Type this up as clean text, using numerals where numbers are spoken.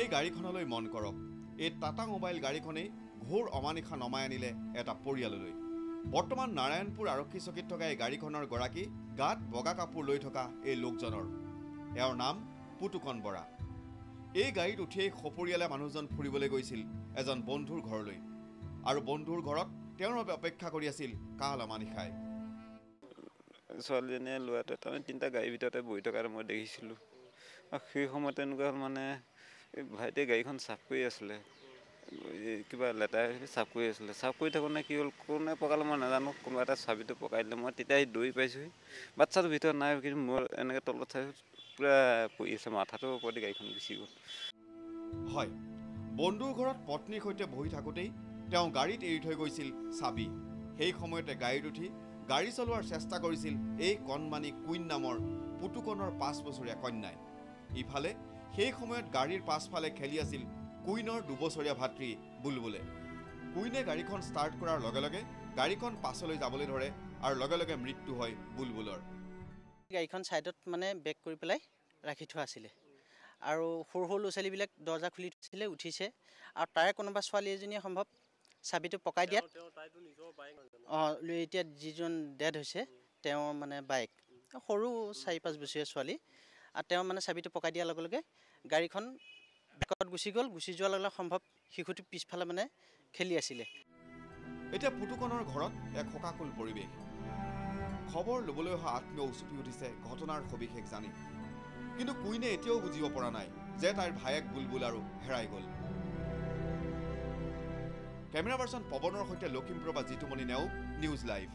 এই গাড়ীখনলৈ মন কৰক। এই টাটা মোবাইল গাড়ীখনেই ঘোৰ অমানিশা নমাই আনিলে এটা পৰিয়াললৈ। বৰ্তমান নাৰায়ণপুৰ আৰক্ষী চকীত থকা এই গাড়ীখনৰ গৰাকী গাত বগা কাপোৰ লৈ থকা এই লোকজনৰ। এওঁৰ নাম পুতুকন বৰা। এই গাড়ীত উঠিয়েই সপৰিয়ালে মানুহজন ফুৰিবলৈ গৈছিল এজন বন্ধুৰ ঘৰলৈ। আৰু বন্ধুৰ ঘৰত তেওঁৰ বাবে অপেক্ষা কৰি আছিল কাল অমানিশাই। ছোৱালীজনীয়ে লোৱাটো তাৰমানে তিনিটা গাড়ীৰ ভিতৰতে বহি থকা মই দেখিছিলোঁ। আৰু সেই সময়ত তেনেকুৱা মানে ভাইটিয়ে গাড়ীখন চাফ কৰি আছিলে, কিবা লেতেৰা চাফ কৰি আছিলে। চাফ কৰি থাকোঁতে কি হ'ল, কোনে পকালে মই নাজানো, কোনোবা এটা চাবিটো পকাই দিলে। মই তেতিয়া দৌৰি পাইছোঁহি, বাচ্ছাটোৰ ভিতৰত নাই, কিন্তু মোৰ এনেকৈ তলত চাইছোঁ পূৰা পৰি আছে, মাথাটোৰ ওপৰতে গাড়ীখন গুচি গ'ল। হয়, বন্ধুৰ ঘৰত পত্নীৰ সৈতে বহি থাকোঁতেই তেওঁ গাড়ীত এৰি থৈ গৈছিল চাবি। সেই সময়তে গাড়ীত উঠি গাড়ী চলোৱাৰ চেষ্টা কৰিছিল এই কণমানি কুইন নামৰ পুতুকনৰ 5 বছৰীয়া কন্যাই। ইফালে সেই সময়ত গাড়ীৰ পাছফালে খেলি আছিল কুইনৰ 2 বছৰীয়া ভাতৃ বুলবুলে। কুইনে গাড়ীখন ষ্টাৰ্ট কৰাৰ লগে লগে গাড়ীখন পাছলৈ যাবলৈ ধৰে আৰু লগে লগে মৃত্যু হয় বুলবুলৰ। গাড়ীখন ছাইডত মানে বেক কৰি পেলাই ৰাখি থোৱা আছিলে আৰু সৰু সৰু ল'ৰা ছোৱালীবিলাক দৰ্জা খুলি থৈছিলে, উঠিছে। আৰু তাৰে কোনোবা ছোৱালী এজনীয়ে সম্ভৱ চাবিটো পকাই দিয়াত, এতিয়া যিজন ডেড হৈছে তেওঁৰ মানে বাইক, সৰু 4-5 বছৰীয়া ছোৱালী। আৰু তেওঁ মানে চাবিটো পকাই দিয়াৰ লগে লগে গাড়ীখন বেকত গুচি গ'ল। গুচি যোৱাৰ লগে লগে সম্ভৱ শিশুটো পিছফালে মানে খেলি আছিলে। এতিয়া পুতুকনৰ ঘৰত এক শোকাকুল পৰিৱেশ। খবৰ ল'বলৈ অহা আত্মীয় উচুপি উঠিছে ঘটনাৰ সবিশেষ জানি। কিন্তু কুইনে এতিয়াও বুজিব পৰা নাই যে তাইৰ ভায়েক বুলবুল আৰু হেৰাই গ'ল। কেমেৰা পাৰ্চন পৱনৰ সৈতে লখিমপুৰৰ পৰা জিতুমণি নেওগ, নিউজ লাইভ।